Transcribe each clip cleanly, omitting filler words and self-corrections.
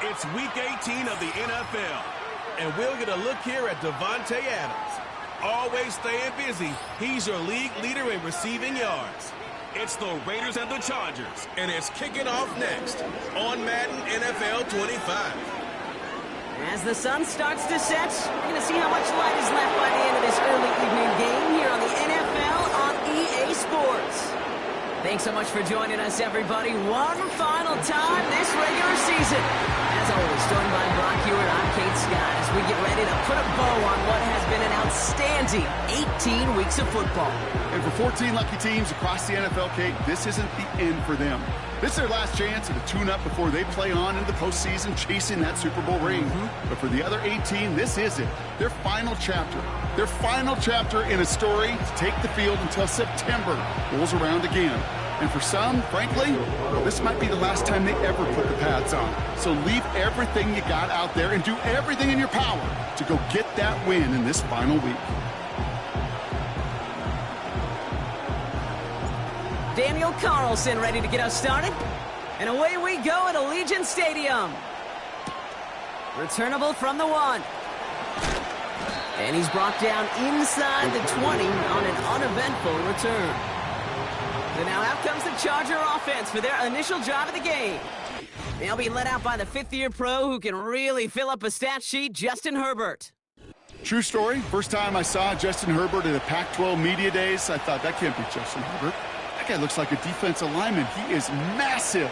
It's Week 18 of the NFL, and we'll get a look here at Davante Adams. Always staying busy, he's your league leader in receiving yards. It's the Raiders and the Chargers, and it's kicking off next on Madden NFL 25. As the sun starts to set, we're going to see how much light is left by the end of this early evening game here on the NFL on EA Sports. Thanks so much for joining us, everybody. One final time this regular season. As always, joined by Brock Hewitt, I'm Kate Scott, as we get ready to put a bow on what has been an outstanding 18 weeks of football. And for 14 lucky teams across the NFL, Kate, this isn't the end for them. This is their last chance at a tune-up before they play on into the postseason chasing that Super Bowl ring. But for the other 18, this is it. Their final chapter. Their final chapter in a story to take the field until September rolls around again. And for some, frankly, this might be the last time they ever put the pads on. So leave everything you got out there and do everything in your power to go get that win in this final week. Daniel Carlson ready to get us started. And away we go at Allegiant Stadium. Returnable from the 1. And he's brought down inside the 20 on an uneventful return. So now out comes the Charger offense for their initial drive of the game. They'll be led out by the fifth-year pro who can really fill up a stat sheet, Justin Herbert. True story. First time I saw Justin Herbert at the Pac-12 Media Days, I thought, that can't be Justin Herbert. That guy looks like a defensive lineman. He is massive.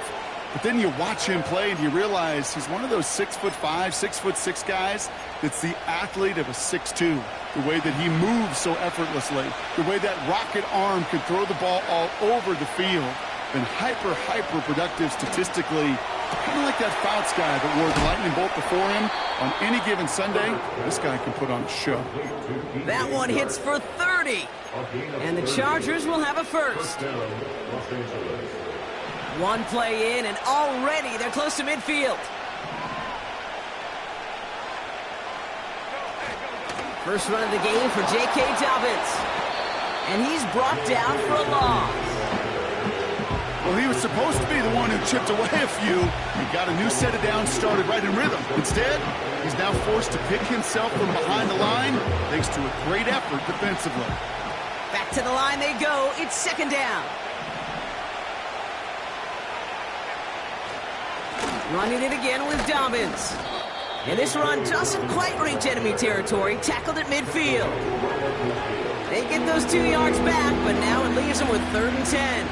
But then you watch him play and you realize he's one of those 6'5", 6'6" guys that's the athlete of a 6'2". The way that he moves so effortlessly, the way that rocket arm can throw the ball all over the field. Been hyper productive statistically. Kind of like that Fouts guy that wore the lightning bolt before him. On any given Sunday, this guy can put on a show. That one hits for 30. And the Chargers will have a first. One play in, and already they're close to midfield. First run of the game for J.K. Dobbins. And he's brought down for a loss. Well, he was supposed to be the one who chipped away a few and got a new set of downs started right in rhythm. Instead, he's now forced to pick himself from behind the line thanks to a great effort defensively. Back to the line they go. It's second down. Running it again with Dobbins. And this run doesn't quite reach enemy territory. Tackled at midfield. They get those 2 yards back, but now it leaves them with 3rd and 10.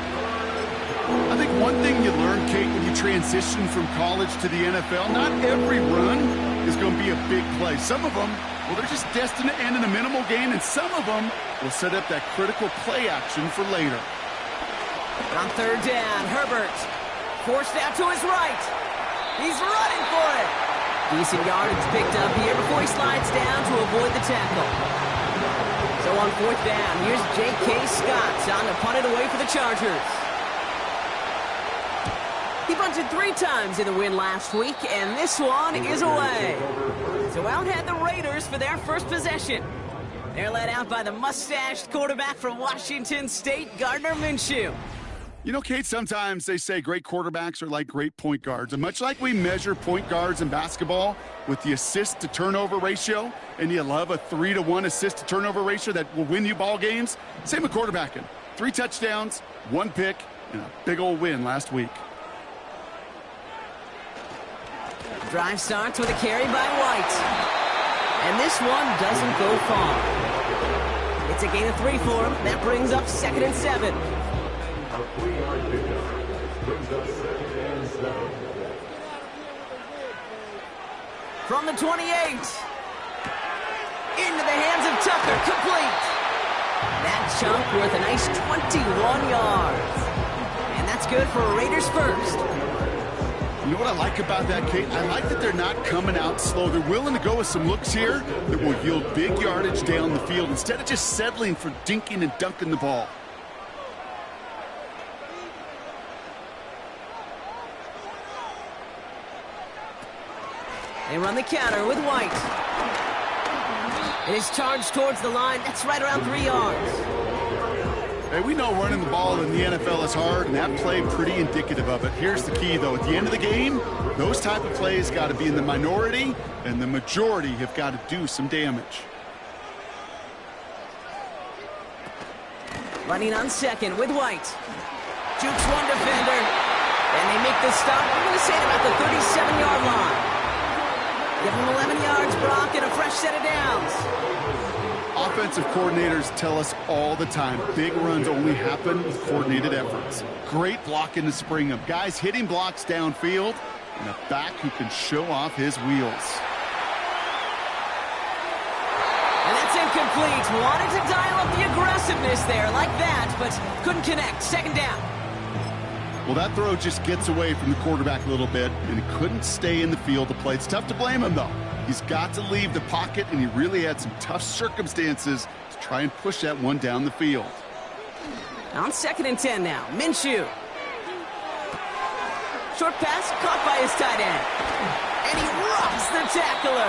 I think one thing you learn, Kate, when you transition from college to the NFL, not every run is going to be a big play. Some of them, well, they're just destined to end in a minimal gain, and some of them will set up that critical play action for later. On 3rd down, Herbert forced out to his right. He's running for it. Decent yardage picked up here before he slides down to avoid the tackle. So on 4th down, here's J.K. Scott on to punt it away for the Chargers. He bunted 3 times in the win last week, and this one is away. So out had the Raiders for their first possession. They're led out by the mustached quarterback from Washington State, Gardner Minshew. You know, Kate, sometimes they say great quarterbacks are like great point guards. And much like we measure point guards in basketball with the assist-to-turnover ratio, and you love a 3-to-1 assist-to-turnover ratio that will win you ball games, same with quarterbacking. 3 touchdowns, 1 pick, and a big old win last week. Drive starts with a carry by White. And this one doesn't go far. It's a gain of 3 for him. That brings up 2nd and 7. From the 28. Into the hands of Tucker. Complete. That chunk worth a nice 21 yards. And that's good for a Raiders first. You know what I like about that, Kate? I like that they're not coming out slow. They're willing to go with some looks here that will yield big yardage down the field instead of just settling for dinking and dunking the ball. They run the counter with White. It is charged towards the line. That's right around 3 yards. Hey, we know running the ball in the NFL is hard, and that play pretty indicative of it. Here's the key, though. At the end of the game, those type of plays got to be in the minority, and the majority have got to do some damage. Running on 2nd with White. Jukes one defender, and they make the stop. I'm going to say about the 37-yard line. Give him 11 yards, Brock, and a fresh set of downs. Offensive coordinators tell us all the time, big runs only happen with coordinated efforts. Great blocking to spring them. Guys hitting blocks downfield, and a back who can show off his wheels. And that's incomplete. Wanted to dial up the aggressiveness there like that, but couldn't connect. 2nd down. Well, that throw just gets away from the quarterback a little bit, and he couldn't stay in the field to play. It's tough to blame him, though. He's got to leave the pocket, and he really had some tough circumstances to try and push that one down the field. On 2nd and 10 now, Minshew. Short pass caught by his tight end. And he rocks the tackler.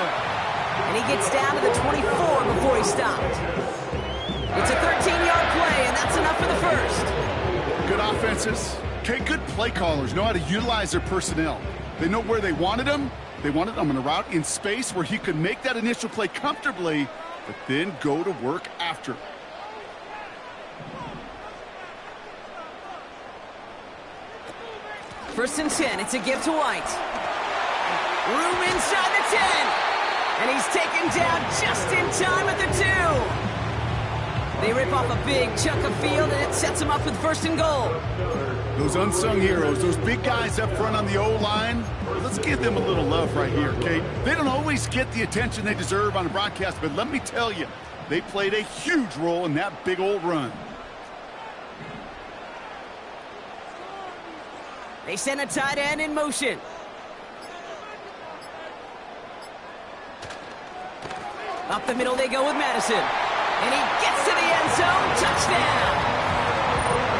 And he gets down to the 24 before he stopped. It's a 13-yard play, and that's enough for the first. Good offenses. Okay, good play callers know how to utilize their personnel. They know where they wanted them. They wanted them in a route in space where he could make that initial play comfortably, but then go to work after. First and 10, it's a give to White. Room inside the 10. And he's taken down just in time at the 2. They rip off a big chunk of field, and it sets him up with 1st and goal. Those unsung heroes, those big guys up front on the O-line, let's give them a little love right here, okay? They don't always get the attention they deserve on a broadcast, but let me tell you, they played a huge role in that big old run. They send a tight end in motion. Up the middle they go with Madison. And he gets to the end zone. Touchdown!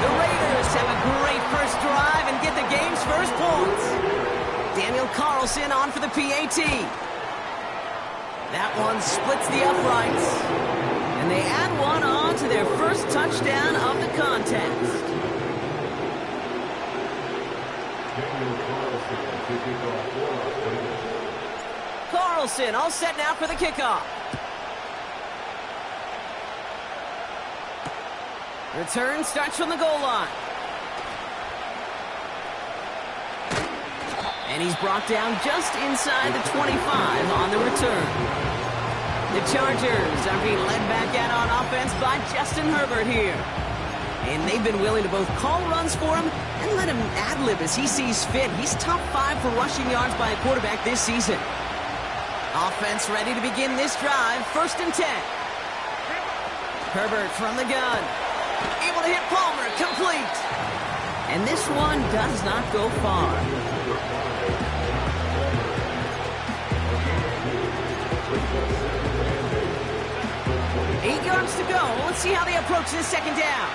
The Raiders have a great first drive and get the game's first points. Daniel Carlson on for the PAT. That one splits the uprights. And they add one on to their first touchdown of the contest. Carlson all set now for the kickoff. Return starts from the goal line. And he's brought down just inside the 25 on the return. The Chargers are being led back out on offense by Justin Herbert here. And they've been willing to both call runs for him and let him ad-lib as he sees fit. He's top 5 for rushing yards by a quarterback this season. Offense ready to begin this drive. 1st and 10. Herbert from the gun. Able to hit Palmer. Complete. And this one does not go far. Eight yards to go. Let's see how they approach this second down.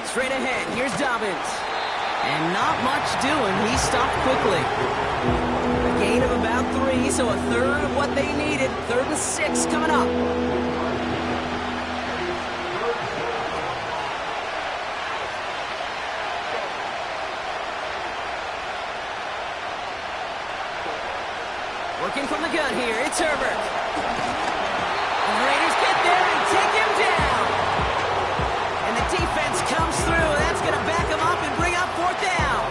Straight ahead, here's Dobbins. And not much doing. He stopped quickly. A gain of about 3, so a third of what they needed. 3rd and 6 coming up. Working from the gun here, it's Herbert. And the Raiders get there and take him down. And the defense comes through. That's going to back him up and bring up 4th down.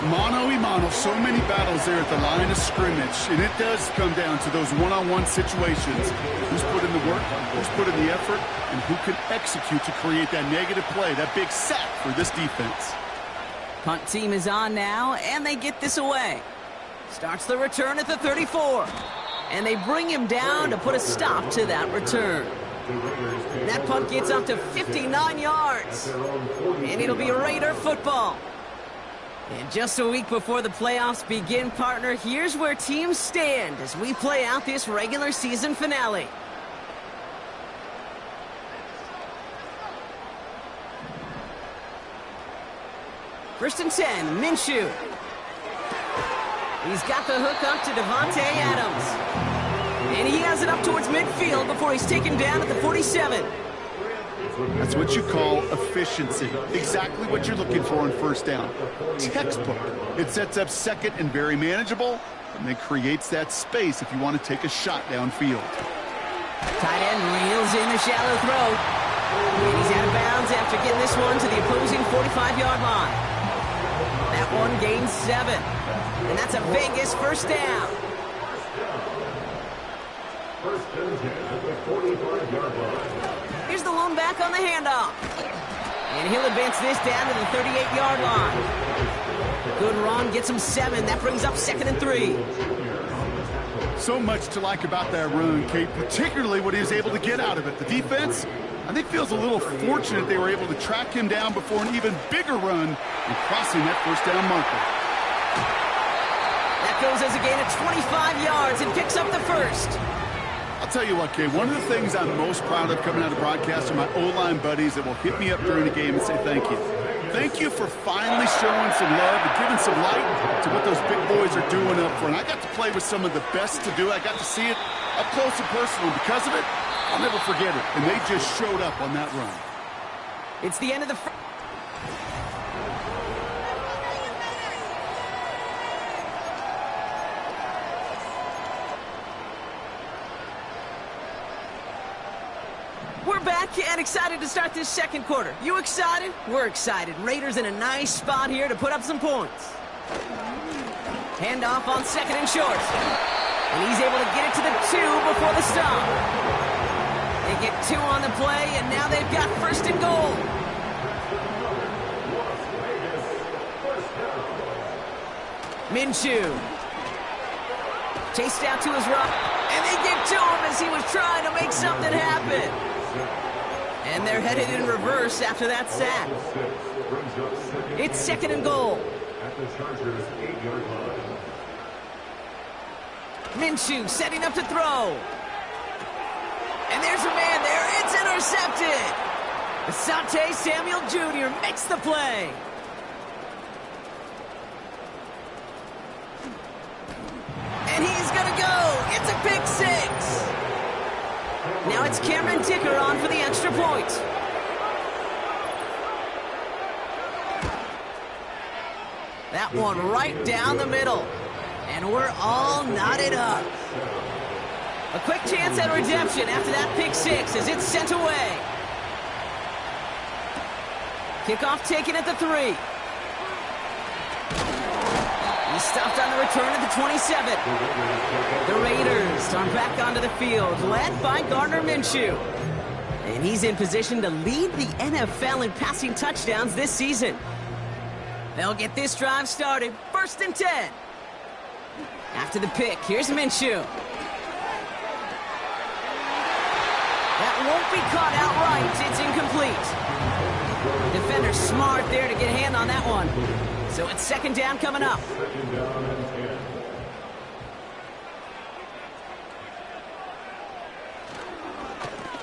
Mano-a-mano, so many battles there at the line of scrimmage. And it does come down to those one-on-one situations. Who's put in the work, who's put in the effort, and who can execute to create that negative play, that big sack for this defense. Punt team is on now, and they get this away. Starts the return at the 34. And they bring him down to put a stop to that return. That punt gets up to 59 yards. And it'll be Raider football. And just a week before the playoffs begin, partner, here's where teams stand as we play out this regular season finale. First and 10, Minshew. He's got the hook up to Davante Adams. And he has it up towards midfield before he's taken down at the 47. That's what you call efficiency. Exactly what you're looking for on 1st down. Textbook. It sets up 2nd and very manageable, and then creates that space if you want to take a shot downfield. Tight end reels in the shallow throw. And he's out of bounds after getting this one to the opposing 45-yard line. That one gains 7. And that's a Vegas 1st down. Here's the lone back on the handoff. And he'll advance this down to the 38-yard line. Good run, gets him 7. That brings up 2nd and 3. So much to like about that run, Kate, particularly what he was able to get out of it. The defense, I think, feels a little fortunate they were able to track him down before an even bigger run and crossing that 1st down marker. That goes as a gain of 25 yards and picks up the 1st. I'll tell you what, Kate, one of the things I'm most proud of coming out of broadcast are my O-line buddies that will hit me up during the game and say thank you. Thank you for finally showing some love and giving some light to what those big boys are doing up front. I got to play with some of the best to do. I got to see it up close and personal. Because of it, I'll never forget it. And they just showed up on that run. It's the end of the... We're back and excited to start this 2nd quarter. You excited? We're excited. Raiders in a nice spot here to put up some points. Handoff on 2nd and short. And he's able to get it to the 2 before the stop. They get 2 on the play, and now they've got 1st and goal. Minshew. Chased out to his right. And they get to him as he was trying to make something happen. And they're headed in reverse after that sack. It's 2nd and goal. Minshew setting up to throw. And there's a man there. It's intercepted. Asante Samuel Jr. makes the play. And he's going to go. It's a pick 6. Now it's Cameron Dicker on for the extra point. That one right down the middle. And we're all knotted up. A quick chance at redemption after that pick six as it's sent away. Kickoff taken at the 3. He stopped on the return at the 27. The Raiders are back onto the field, led by Gardner Minshew. And he's in position to lead the NFL in passing touchdowns this season. They'll get this drive started. 1st and 10. After the pick, here's Minshew. That won't be caught outright. It's incomplete. Defender smart there to get a hand on that one. So it's 2nd down coming up.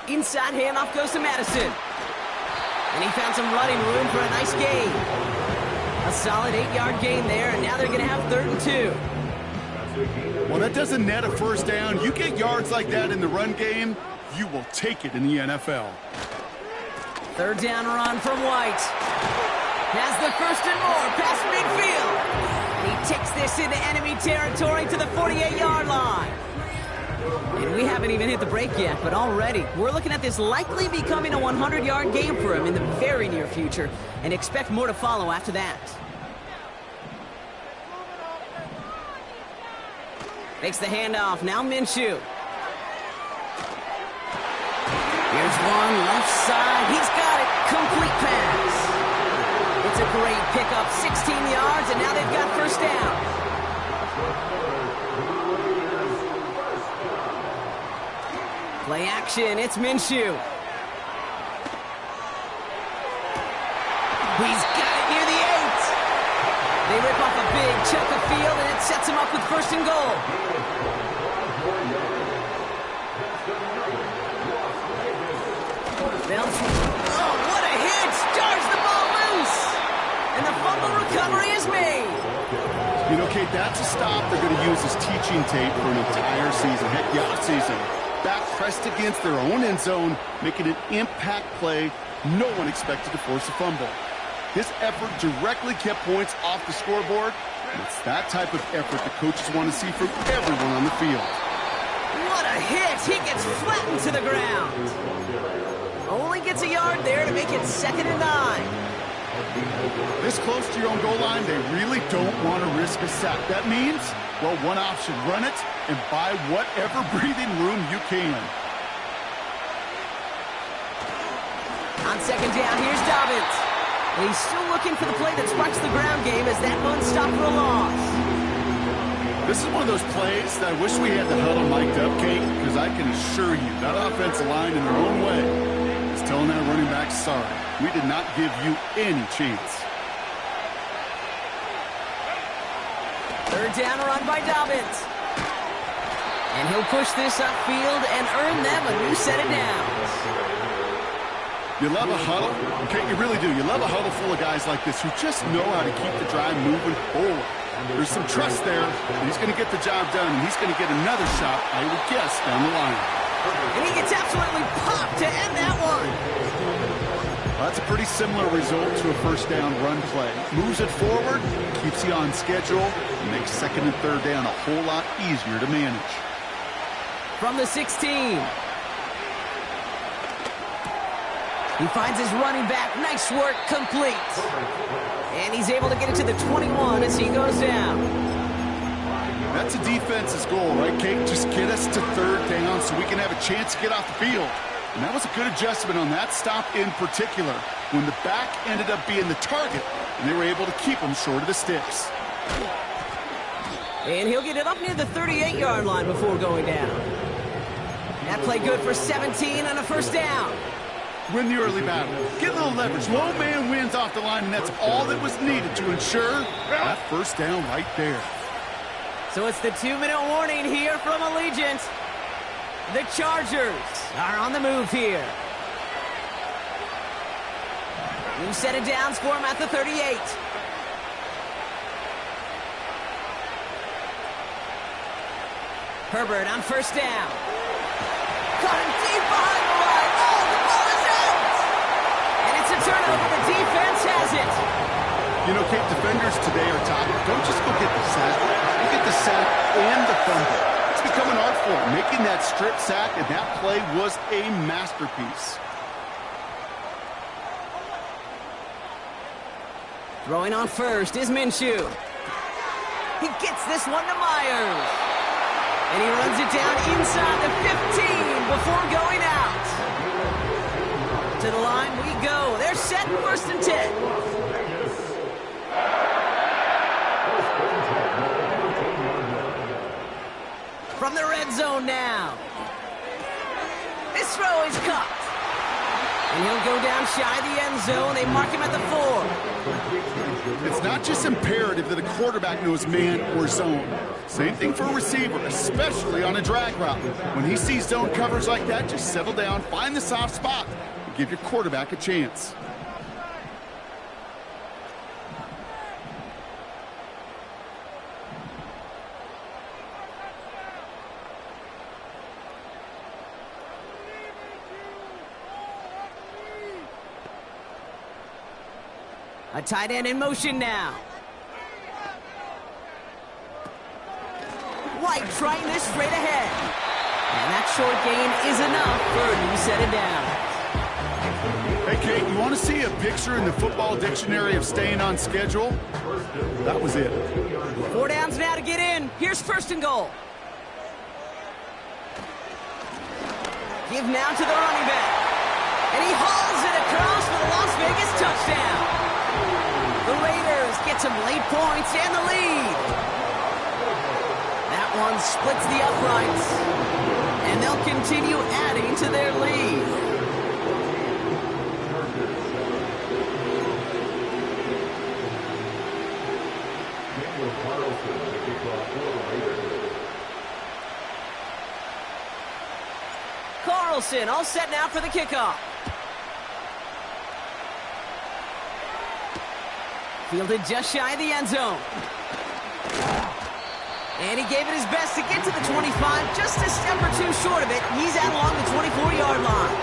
Inside handoff goes to Madison. And he found some running room for a nice gain. A solid 8-yard gain there, and now they're going to have 3rd and 2. Well, that doesn't net a 1st down. You get yards like that in the run game, you will take it in the NFL. 3rd down run from White. Has the 1st and more past midfield. And he takes this into enemy territory to the 48-yard line. And we haven't even hit the break yet, but already we're looking at this likely becoming a 100-yard game for him in the very near future, and expect more to follow after that. Takes the handoff, now Minshew. Here's one, left side, he's got it, complete pass. It's a great pickup, 16 yards, and now they've got 1st down. Play action, it's Minshew. He's got it near the 8. They rip off a big chunk of field, and it sets him up with 1st and goal. Oh, what a hit! Jars the ball loose! And the fumble recovery is made. You know, Kate, that's a stop they're going to use as teaching tape for an entire season. Heck, the offseason. Back pressed against their own end zone, making an impact play. No one expected to force a fumble. This effort directly kept points off the scoreboard. And it's that type of effort the coaches want to see from everyone on the field. What a hit! He gets flattened to the ground. Only gets a yard there to make it 2nd and 9. This close to your own goal line, they really don't want to risk a sack. That means, well, one option, run it and buy whatever breathing room you can. On 2nd down, here's Dobbins. He's still looking for the play that sparks the ground game as that one stopped for a loss. This is one of those plays that I wish we had the huddle mic'd up, Kate, because I can assure you that offensive line in their own way is telling that running back, sorry, we did not give you any chance. 3rd down run by Dobbins. And he'll push this upfield and earn them a new set of downs. You love a huddle, okay? You really do. You love a huddle full of guys like this who just know how to keep the drive moving forward. There's some trust there. He's going to get the job done, and he's going to get another shot, I would guess, down the line. And he gets absolutely popped to end that one. Well, that's a pretty similar result to a 1st down run play. Moves it forward, keeps you on schedule, and makes 2nd and 3rd down a whole lot easier to manage. From the 16. He finds his running back. Nice work, complete. And he's able to get it to the 21 as he goes down. That's a defense's goal, right, Kate? Just get us to 3rd down so we can have a chance to get off the field. And that was a good adjustment on that stop in particular, when the back ended up being the target, and they were able to keep him short of the sticks. And he'll get it up near the 38-yard line before going down. That play good for 17 and a 1st down. Win the early battle. Get a little leverage. Low man wins off the line, and that's all that was needed to ensure that 1st down right there. So it's the 2-minute warning here from Allegiant. The Chargers are on the move here. New set of downs for him at the 38. Herbert on 1st down. Caught him deep behind the line. Oh, the ball is out! And it's a turnover. The defense has it. You know, Kate, defenders today are top. Don't just go get the sack. You get the sack fumble. It's become an art form, making that strip sack, and that play was a masterpiece. Throwing on first is Minshew. He gets this one to Myers. And he runs it down inside the 15 before going out. To the line we go. They're set first and 10. From the red zone now. This throw is caught. And he'll go down shy of the end zone. They mark him at the 4. It's not just imperative that a quarterback knows man or zone. Same thing for a receiver, especially on a drag route. When he sees zone coverage like that, just settle down, find the soft spot, and give your quarterback a chance. A tight end in motion now. White trying this straight ahead. And that short gain is enough for a new set of downs. Hey, Kate, you want to see a picture in the football dictionary of staying on schedule? That was it. 4 downs now to get in. Here's first and goal. Give now to the running back. And he hauls it across for the Las Vegas touchdown. The Raiders get some late points and the lead. That one splits the uprights. And they'll continue adding to their lead. Carlson all set now for the kickoff. Fielded just shy of the end zone. And he gave it his best to get to the 25, just a step or two short of it. He's out along the 24-yard line.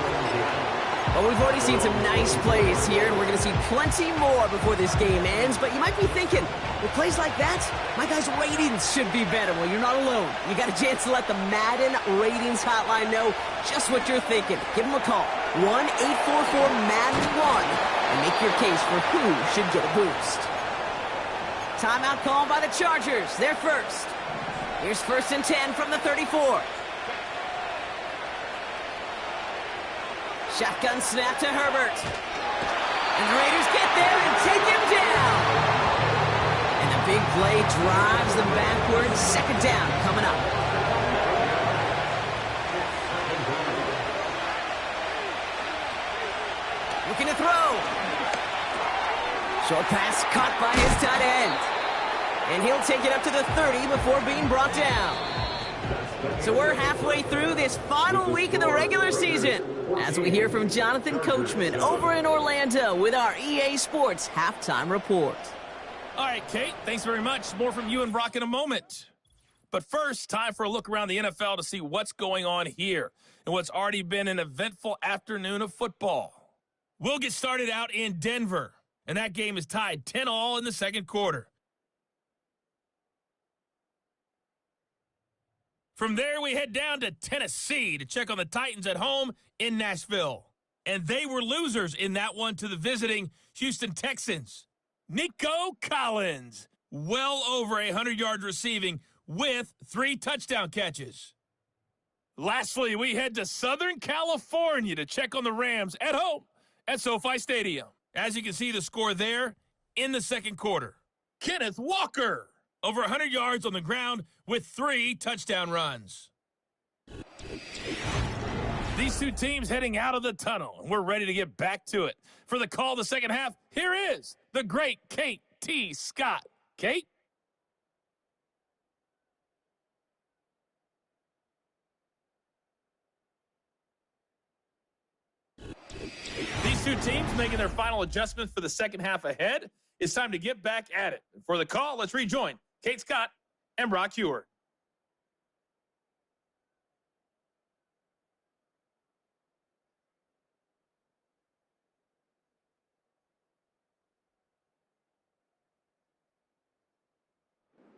Well, we've already seen some nice plays here, and we're going to see plenty more before this game ends. But you might be thinking, with plays like that, my guys' ratings should be better. Well, you're not alone. You got a chance to let the Madden ratings hotline know just what you're thinking. Give them a call, 1-844-MADDEN-1. And make your case for who should get a boost. Timeout called by the Chargers. They're first. Here's first and 10 from the 34. Shotgun snap to Herbert. And the Raiders get there and take him down. And the big play drives them backwards. Second down coming up. Looking to throw. Short pass caught by his tight end. And he'll take it up to the 30 before being brought down. So we're halfway through this final week of the regular season as we hear from Jonathan Coachman over in Orlando with our EA Sports Halftime Report. All right, Kate, thanks very much. More from you and Brock in a moment. But first, time for a look around the NFL to see what's going on here and what's already been an eventful afternoon of football. We'll get started out in Denver, and that game is tied 10-all in the second quarter. From there, we head down to Tennessee to check on the Titans at home in Nashville. And they were losers in that one to the visiting Houston Texans. Nico Collins, well over 100 yards receiving with 3 touchdown catches. Lastly, we head to Southern California to check on the Rams at home at SoFi Stadium. As you can see, the score there in the second quarter. Kenneth Walker, over 100 yards on the ground with 3 touchdown runs. These two teams heading out of the tunnel, and we're ready to get back to it. For the call of the second half, here is the great Kate T. Scott. Kate? These two teams making their final adjustments for the second half ahead. It's time to get back at it. For the call, let's rejoin Kate Scott and Brock Hewer.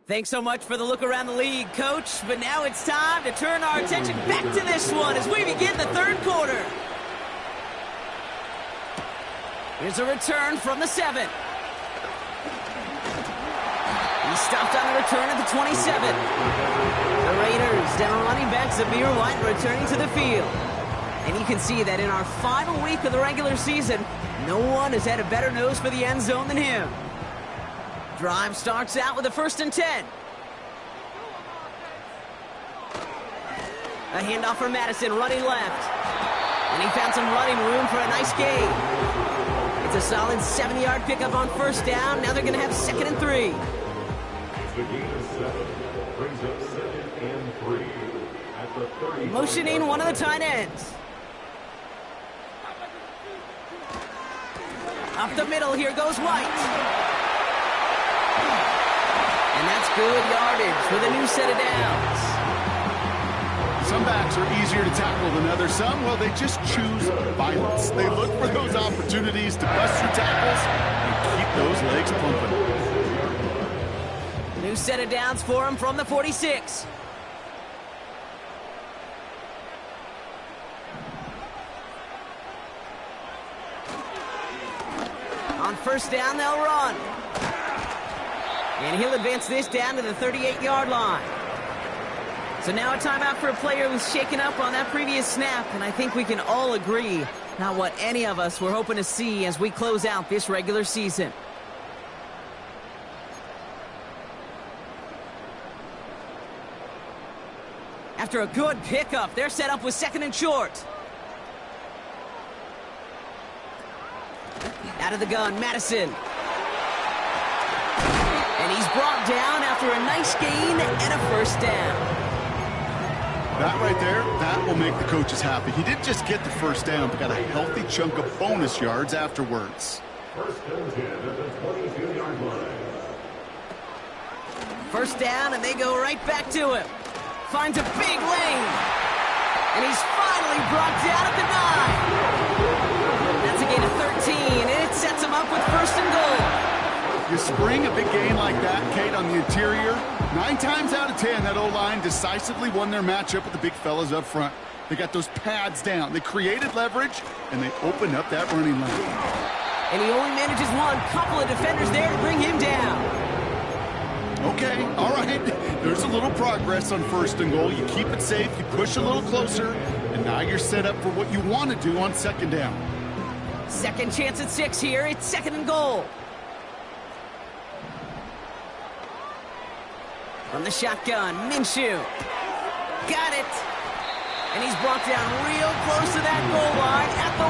Thanks so much for the look around the league, Coach. But now it's time to turn our attention back to this one as we begin the third quarter. Here's a return from the 7. He stopped on a return at the 27. The Raiders down running back Zamir White returning to the field. And you can see that in our final week of the regular season, no one has had a better nose for the end zone than him. Drive starts out with a 1st and 10. A handoff for Madison, running left. And he found some running room for a nice gain. It's a solid 7-yard pickup on 1st down. Now they're going to have 2nd and 3. The gain of 7 brings up 2nd and 3 at the 30. Motioning one of the tight ends. Up the middle, here goes White. And that's good yardage with a new set of downs. Some backs are easier to tackle than others. Some, well, they just choose violence. They look for those opportunities to bust through tackles and keep those legs pumping. New set of downs for him from the 46. On 1st down, they'll run. And he'll advance this down to the 38-yard line. So now a timeout for a player who's shaken up on that previous snap, and I think we can all agree not what any of us were hoping to see as we close out this regular season. After a good pickup, they're set up with 2nd and short. Out of the gun, Madison. And he's brought down after a nice gain and a 1st down. That right there, that will make the coaches happy. He didn't just get the 1st down, but got a healthy chunk of bonus yards afterwards. 1st and 10 at the 22-yard line. 1st down, and they go right back to him. Finds a big lane. And he's finally brought down at the 9. That's a gain of 13, and it sets him up with 1st and goal. You spring a big game like that, Kate, on the interior, 9 times out of 10, that O-line decisively won their matchup with the big fellas up front. They got those pads down. They created leverage, and they opened up that running lane. And he only manages one couple of defenders there to bring him down. Okay, all right. There's a little progress on 1st and goal. You keep it safe, you push a little closer, and now you're set up for what you want to do on 2nd down. 2nd chance at 6 here. It's 2nd and goal. From the shotgun, Minshew. Got it. And he's brought down real close to that goal line at the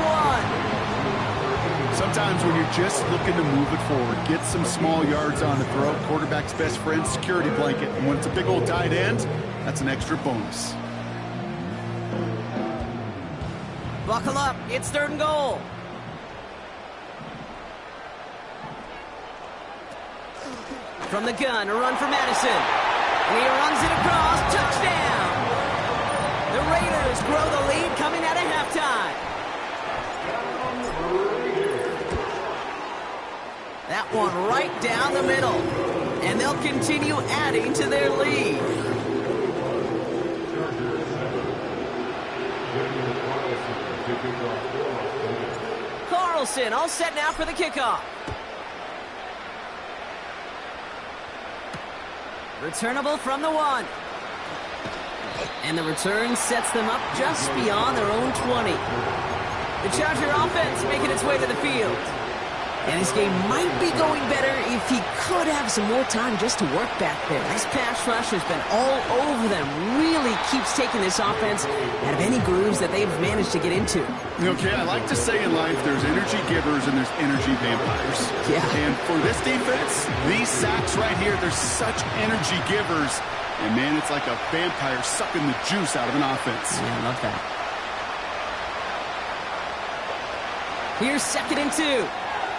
1. Sometimes when you're just looking to move it forward, get some small yards on the throw, quarterback's best friend, security blanket. And when it's a big old tight end, that's an extra bonus. Buckle up. It's 3rd and goal. From the gun, a run for Madison. And he runs it across. Touchdown! The Raiders grow the lead coming out of halftime. That one right down the middle. And they'll continue adding to their lead. Carlson all set now for the kickoff. Returnable from the 1. And the return sets them up just beyond their own 20. The Charger offense making its way to the field. And his game might be going better if he could have some more time just to work back there. This pass rush has been all over them. Really keeps taking this offense out of any grooves that they've managed to get into. Okay, I like to say in life there's energy givers and there's energy vampires. Yeah. And for this defense, these sacks right here, they're such energy givers. And man, it's like a vampire sucking the juice out of an offense. Yeah, I love that. Here's 2nd and 2.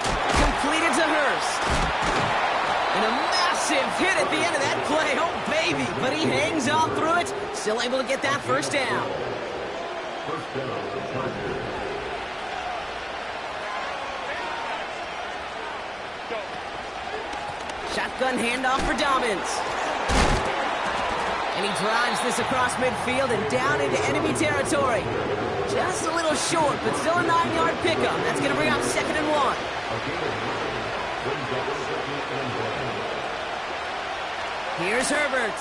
Completed to Hurst. And a massive hit at the end of that play. Oh, baby. But he hangs on through it. Still able to get that 1st down. 1st down, Chargers. Shotgun handoff for Dobbins. he drives this across midfield and down into enemy territory. Just a little short, but still a 9-yard pickup. That's going to bring up 2nd and 1. Here's Herbert.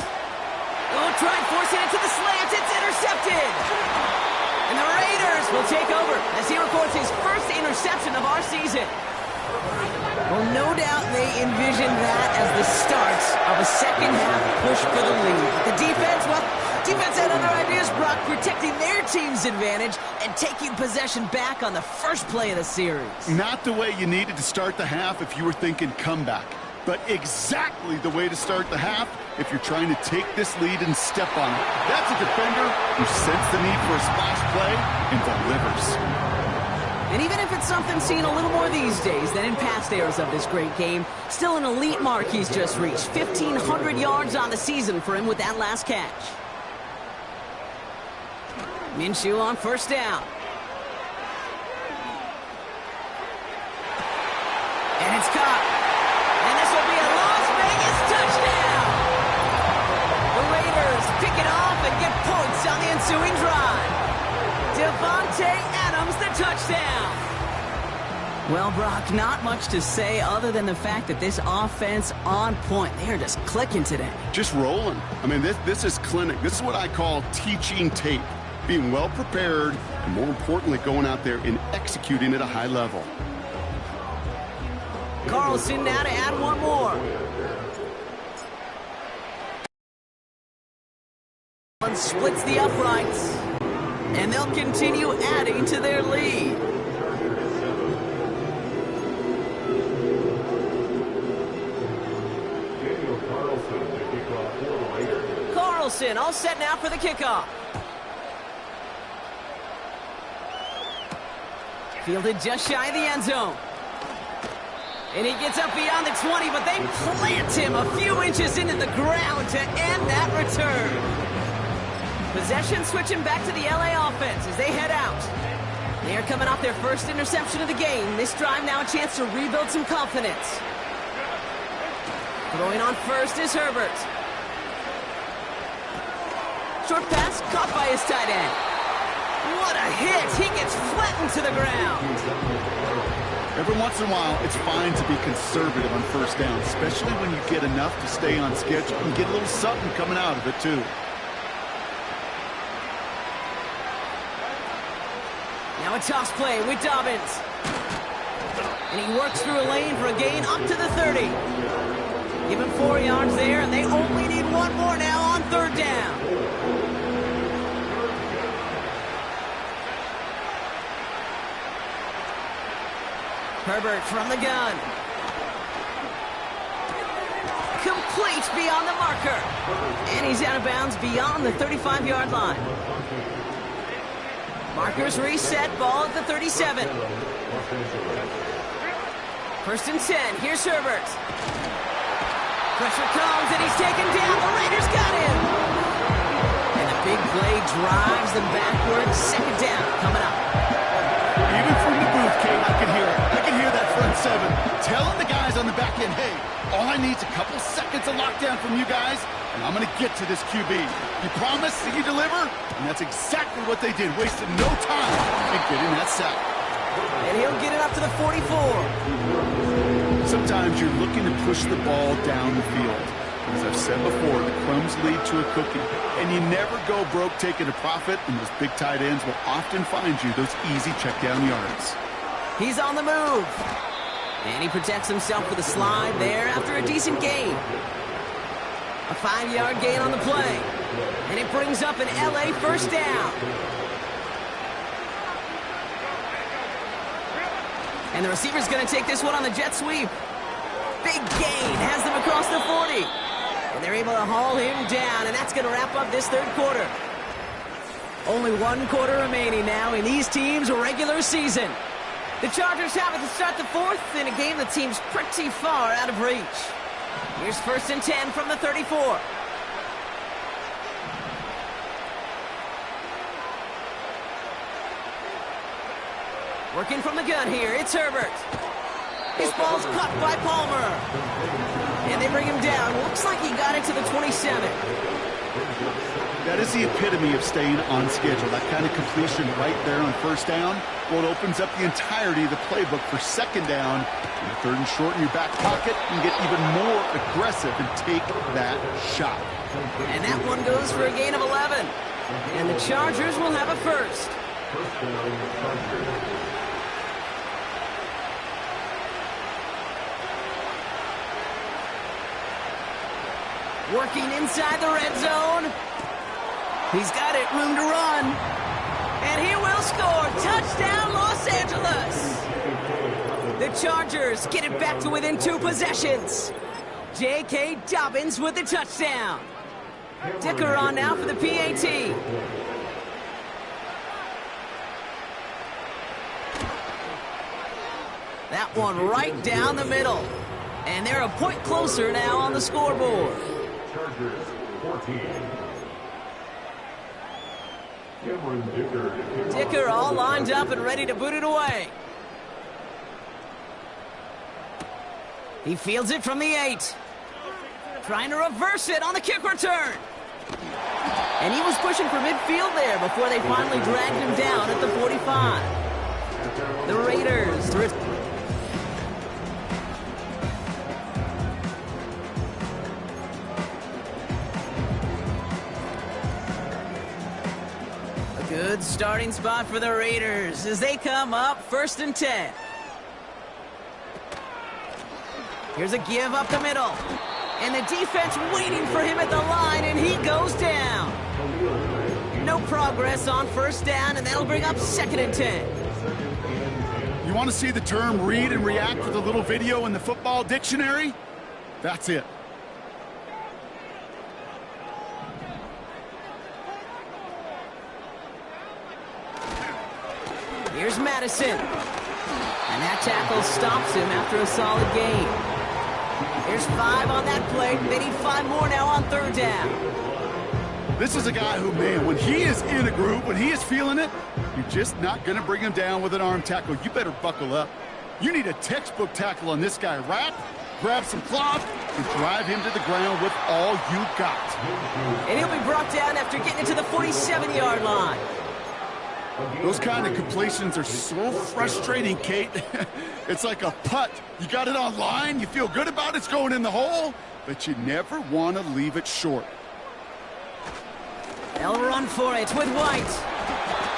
Oh, trying forcing it to the slant. It's intercepted. And the Raiders will take over as he records his first interception of our season. Well, no doubt they envision that as the start of a second-half push for the lead. The defense had other ideas, Brock, protecting their team's advantage and taking possession back on the first play of the series. Not the way you needed to start the half if you were thinking comeback, but exactly the way to start the half if you're trying to take this lead and step on it. That's a defender who senses the need for a splash play and delivers. And even if it's something seen a little more these days than in past eras of this great game, still an elite mark he's just reached. 1,500 yards on the season for him with that last catch. Minshew on first down. And it's caught. And this will be a Las Vegas touchdown. The Raiders pick it off and get points on the ensuing drive. Davante Adams, the touchdown. Well, Brock, not much to say other than the fact that this offense on point. They're just clicking today. Just rolling. I mean, this is clinic. This is what I call teaching tape. Being well prepared, and more importantly, going out there and executing at a high level. Carlson now to add one more. One splits the uprights, and they'll continue adding to their lead. Carlson all set now for the kickoff. Fielded just shy of the end zone. And he gets up beyond the 20, but they plant him a few inches into the ground to end that return. Possession switching back to the LA offense as they head out. They are coming off their first interception of the game. This drive now a chance to rebuild some confidence. Throwing on first is Herbert. Short pass caught by his tight end. What a hit! He gets flattened to the ground. Every once in a while, it's fine to be conservative on first down, especially when you get enough to stay on schedule and get a little something coming out of it, too. Now a toss play with Dobbins. And he works through a lane for a gain up to the 30. Give him 4 yards there, and they only need one more now on third down. Herbert from the gun. Complete beyond the marker. And he's out of bounds beyond the 35-yard line. Markers reset, ball at the 37. First and 10, here's Herbert. Pressure comes, and he's taken down. The Raiders got him. And the big play drives them backwards. Second down coming up. Even from the booth, Kate, I can hear it. I can hear that front seven telling the guys on the back end, hey, all I need is a couple seconds of lockdown from you guys, and I'm going to get to this QB. You promise that you deliver? And that's exactly what they did, wasting no time in getting that sack. And he'll get it up to the 44. Sometimes you're looking to push the ball down the field. As I've said before, the crumbs lead to a cookie. And you never go broke taking a profit, and those big tight ends will often find you those easy check-down yards. He's on the move. And he protects himself with a slide there after a decent gain. A 5-yard gain on the play. And it brings up an LA first down. And the receiver's going to take this one on the jet sweep. Big gain has them across the 40. And they're able to haul him down, and that's going to wrap up this third quarter. Only 1 quarter remaining now in these teams' regular season. The Chargers have it to start the fourth in a game that seems pretty far out of reach. Here's first and 10 from the 34. Working from the gun here, it's Herbert. His ball's caught by Palmer. And they bring him down. Looks like he got it to the 27. That is the epitome of staying on schedule. That kind of completion right there on first down. Well, it opens up the entirety of the playbook for second down. And a third and short in your back pocket, you can get even more aggressive and take that shot. And that one goes for a gain of 11. And the Chargers will have a first. First down, Chargers. Working inside the red zone. He's got it, room to run. And he will score. Touchdown, Los Angeles. The Chargers get it back to within 2 possessions. J.K. Dobbins with the touchdown. Dicker on now for the PAT. That one right down the middle. And they're a point closer now on the scoreboard. Chargers 14. Dicker all lined up and ready to boot it away. He fields it from the 8. Trying to reverse it on the kick return. And he was pushing for midfield there before they finally dragged him down at the 45. The Raiders. A good starting spot for the Raiders as they come up 1st and 10. Here's a give up the middle. And the defense waiting for him at the line, and he goes down. No progress on first down, and that'll bring up 2nd and 10. You want to see the term read and react with a little video in the football dictionary? That's it. Here's Madison. And that tackle stops him after a solid gain. There's 5 on that play. They need 5 more now on 3rd down. This is a guy who, man, when he is in a groove, when he is feeling it, you're just not going to bring him down with an arm tackle. You better buckle up. You need a textbook tackle on this guy. Wrap, grab some cloth, and drive him to the ground with all you got. And he'll be brought down after getting it to the 47-yard line. Those kind of completions are so frustrating, Kate. It's like a putt. You got it on line, you feel good about it's going in the hole, but you never want to leave it short. They'll run for it with White.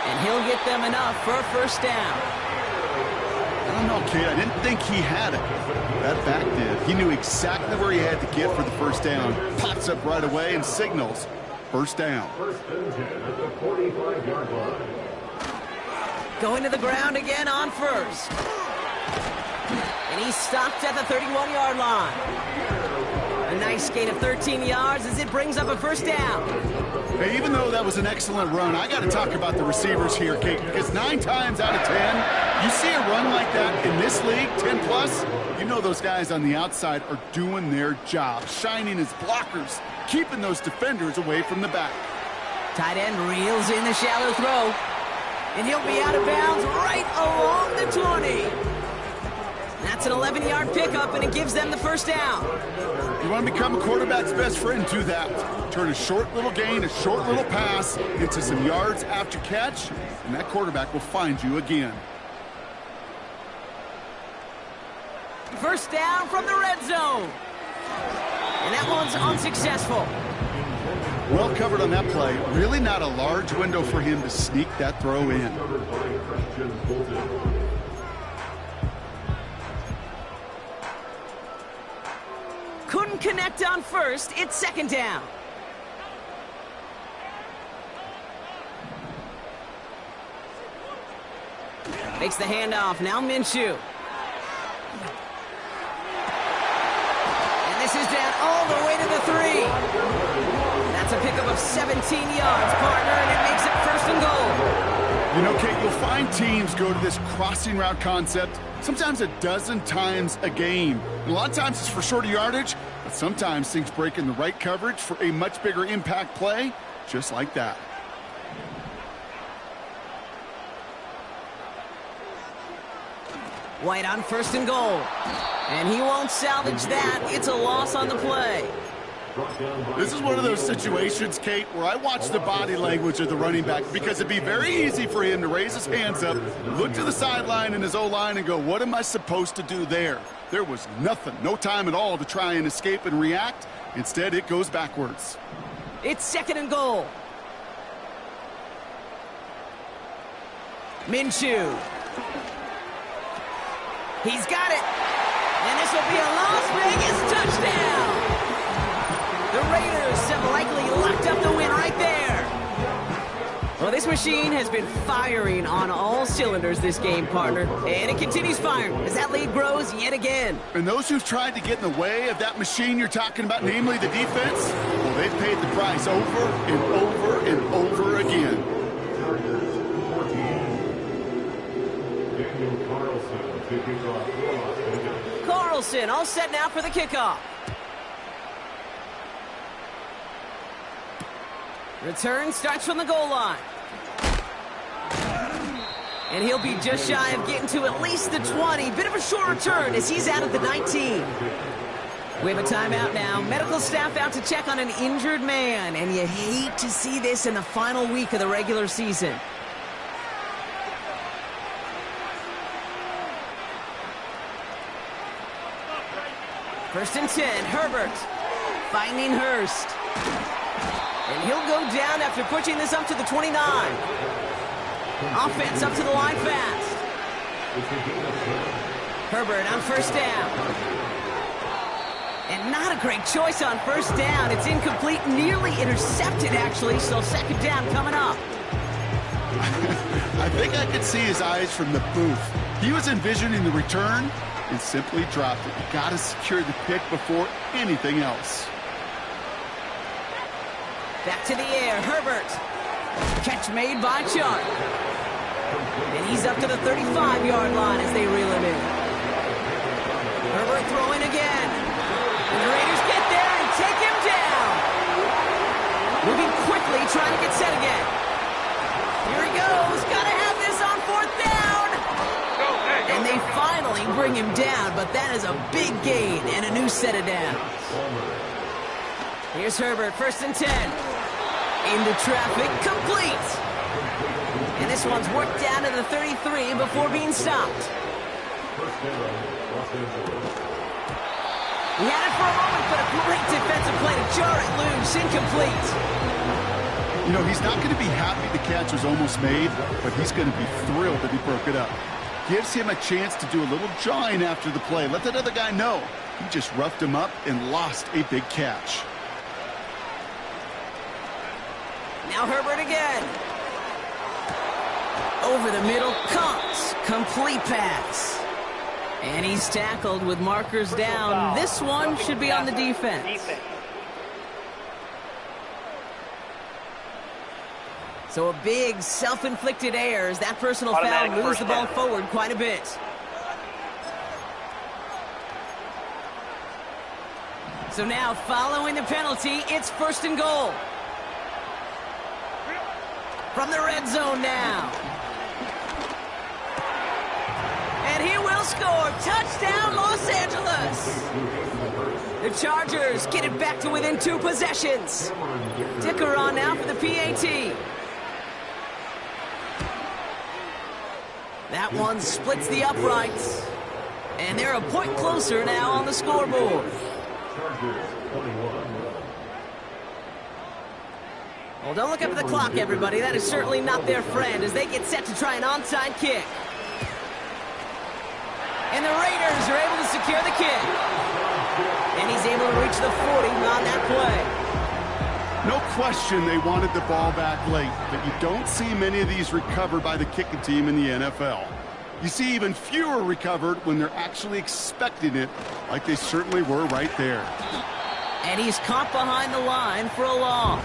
And he'll get them enough for a first down. I don't know, Kate. I didn't think he had it. That back did. He knew exactly where he had to get for the first down. Pops up right away and signals first down. 1st and 10 at the 45-yard line. Going to the ground again on first. And he's stopped at the 31-yard line. A nice gain of 13 yards as it brings up a first down. Hey, even though that was an excellent run, I got to talk about the receivers here, Kate, because 9 times out of 10, you see a run like that in this league, 10+, you know those guys on the outside are doing their job, shining as blockers, keeping those defenders away from the back. Tight end reels in the shallow throw. And he'll be out of bounds right along the 20. That's an 11-yard pickup, and it gives them the first down. You want to become a quarterback's best friend, do that. Turn a short little gain, a short little pass into some yards after catch, and that quarterback will find you again. First down from the red zone. And that one's unsuccessful. Well covered on that play. Really not a large window for him to sneak that throw in. Couldn't connect on first. It's 2nd down. Makes the handoff. Now Minshew. And this is down all the way to the 3. That's a pickup of 17 yards, partner, and it makes it 1st and goal. You know, Kate, you'll find teams go to this crossing route concept sometimes a dozen times a game. And a lot of times it's for shorter yardage, but sometimes things break in the right coverage for a much bigger impact play, just like that. White on 1st and goal. And he won't salvage that. It's a loss on the play. This is one of those situations, Kate, where I watch the body language of the running back because it'd be very easy for him to raise his hands up, look to the sideline in his O-line and go, what am I supposed to do there? There was nothing, no time at all to try and escape and react. Instead, it goes backwards. It's 2nd and goal. Minshew. He's got it. And this will be a Las Vegas touchdown. The Raiders have likely locked up the win right there. Well, this machine has been firing on all cylinders this game, partner. And it continues firing as that lead grows yet again. And those who've tried to get in the way of that machine you're talking about, namely the defense, well, they've paid the price over and over and over again. Carlson all set now for the kickoff. Return starts from the goal line. And he'll be just shy of getting to at least the 20. Bit of a short return as he's out at the 19. We have a timeout now. Medical staff out to check on an injured man. And you hate to see this in the final week of the regular season. First and 10, Herbert finding Hurst. And he'll go down after pushing this up to the 29. Offense up to the line fast. Herbert on first down. And not a great choice on first down. It's incomplete, nearly intercepted, actually. So 2nd down coming up. I think I could see his eyes from the booth. He was envisioning the return and simply dropped it. You got to secure the pick before anything else. Back to the air, Herbert. Catch made by Chuck. And he's up to the 35-yard line as they reel him in. Herbert throwing again. And the Raiders get there and take him down. Moving quickly, trying to get set again. Here he goes. Got to have this on 4th down. And they finally bring him down, but that is a big gain and a new set of downs. Here's Herbert, 1st and 10. Into traffic, complete. And this one's worked down to the 33 before being stopped. He had it for a moment, but a great defensive play to jar it loose, incomplete. You know, he's not going to be happy the catch was almost made, but he's going to be thrilled that he broke it up. Gives him a chance to do a little jawing after the play. Let that other guy know. He just roughed him up and lost a big catch. Now Herbert again. Over the middle, comes. Complete pass. And he's tackled with markers down. This one should be on the defense. So a big self-inflicted error as that personal foul moves the ball forward quite a bit. So now following the penalty, it's 1st and goal. From the red zone now. And he will score. Touchdown, Los Angeles. The Chargers get it back to within 2 possessions. Dicker on now for the PAT. That one splits the uprights. And they're a point closer now on the scoreboard. Well, don't look up at the clock, everybody. That is certainly not their friend as they get set to try an onside kick. And the Raiders are able to secure the kick. And he's able to reach the 40 on that play. No question they wanted the ball back late, but you don't see many of these recovered by the kicking team in the NFL. You see even fewer recovered when they're actually expecting it, like they certainly were right there. And he's caught behind the line for a loss.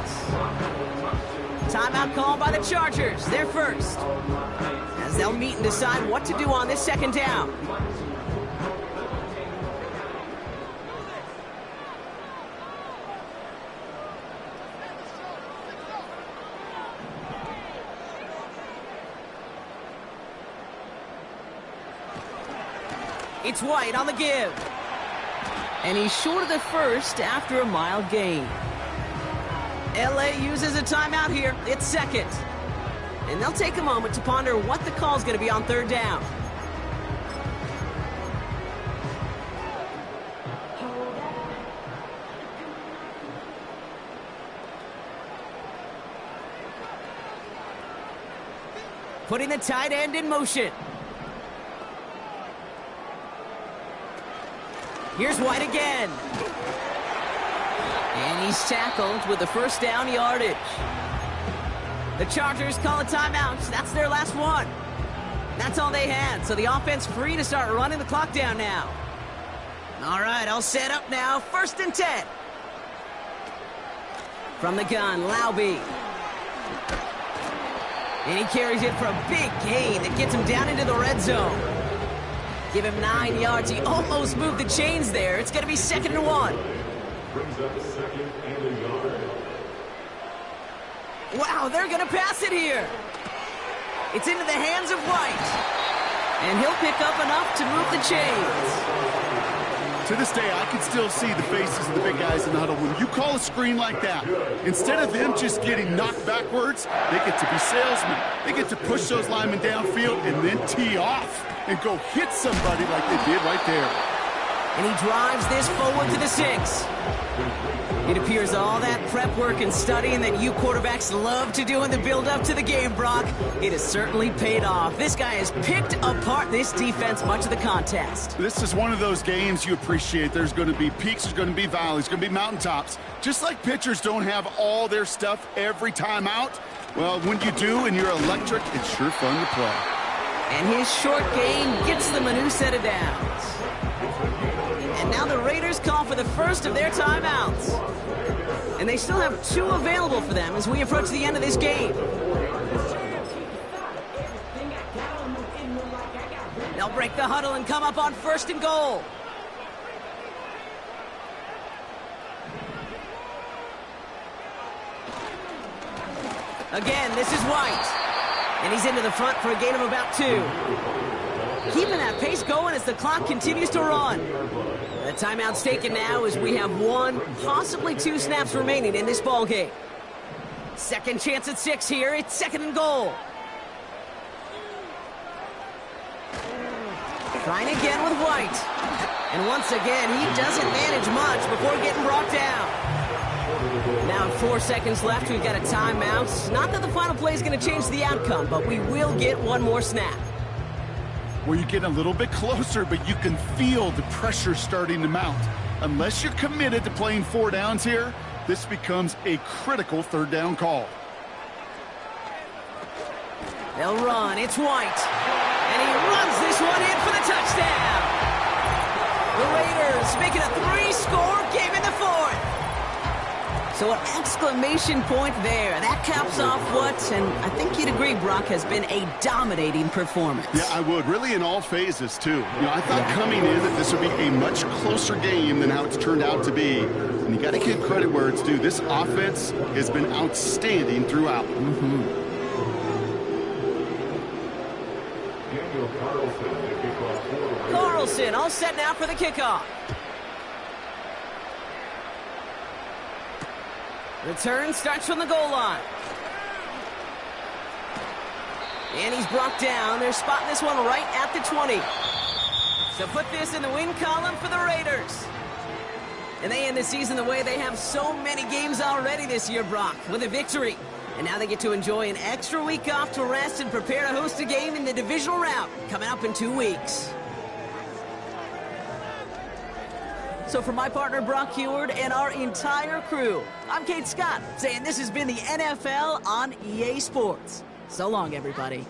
Timeout called by the Chargers. They're first. As they'll meet and decide what to do on this 2nd down. It's White on the give. And he's short of the first after a mild gain. LA uses a timeout here. It's second. And they'll take a moment to ponder what the call is going to be on third down. Putting the tight end in motion. Here's White again. And he's tackled with the first down yardage. The Chargers call a timeout. That's their last one. That's all they had, so the offense free to start running the clock down now. All right, all set up now. 1st and 10. From the gun, Laube. And he carries it for a big gain that gets him down into the red zone. Give him 9 yards. He almost moved the chains there. It's going to be 2nd and 1. Brings up 2nd and a yard. Wow, they're going to pass it here. It's into the hands of White. And he'll pick up enough to move the chains. To this day, I can still see the faces of the big guys in the huddle. When you call a screen like that, instead of them just getting knocked backwards, they get to be salesmen. They get to push those linemen downfield and then tee off and go hit somebody like they did right there. And he drives this forward to the 6. It appears all that prep work and studying that you quarterbacks love to do in the build-up to the game, Brock, it has certainly paid off. This guy has picked apart this defense much of the contest. This is one of those games you appreciate. There's going to be peaks, there's going to be valleys, there's going to be mountaintops. Just like pitchers don't have all their stuff every time out, well, when you do and you're electric, it's sure fun to play. And his short gain gets them a new set of downs. And now the Raiders call for the first of their timeouts. And they still have 2 available for them as we approach the end of this game. They'll break the huddle and come up on 1st and goal. Again, this is White. And he's into the front for a gain of about 2. Keeping that pace going as the clock continues to run. The timeout's taken now as we have 1, possibly 2 snaps remaining in this ball game. Second chance at 6 here. It's 2nd and goal. Trying again with White. And once again, he doesn't manage much before getting brought down. Now 4 seconds left. We've got a timeout. Not that the final play is going to change the outcome, but we will get 1 more snap. Where you get a little bit closer, but you can feel the pressure starting to mount. Unless you're committed to playing 4 downs here, this becomes a critical 3rd down call. They'll run. It's White. And he runs this one in for the touchdown. The Raiders make it a 3-score game in the 4th. So an exclamation point there. That caps off what, and I think you'd agree, Brock, has been a dominating performance. Yeah, I would. Really in all phases, too. You know, I thought coming in that this would be a much closer game than how it's turned out to be. And you got to give credit where it's due. This offense has been outstanding throughout. Carlson all set now for the kickoff. Return starts from the goal line. And he's brought down. They're spotting this one right at the 20. So put this in the win column for the Raiders. And they end the season the way they have so many games already this year, Brock, with a victory. And now they get to enjoy an extra week off to rest and prepare to host a game in the divisional round coming up in 2 weeks. So for my partner, Brock Heward, and our entire crew, I'm Kate Scott, saying this has been the NFL on EA Sports. So long, everybody.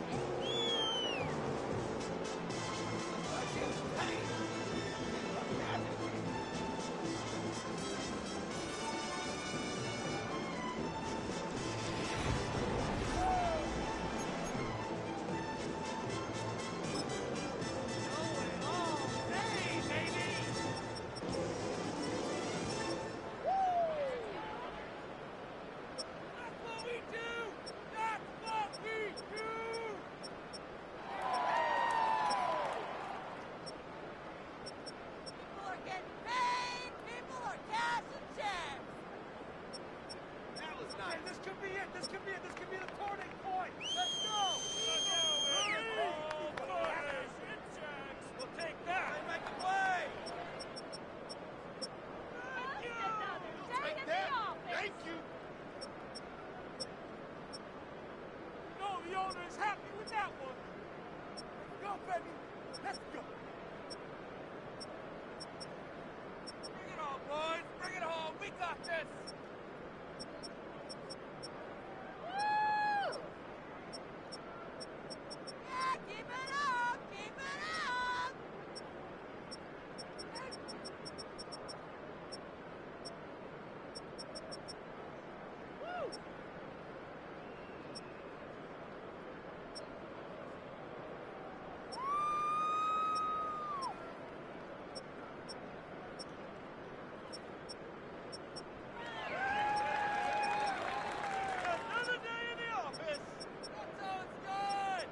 owner is happy with that one. Let's go, baby. Let's go. Bring it on, boys. Bring it home. We got this. Woo! Yeah, keep it up. Keep it up. Woo! Another day in the office. That's how it's done.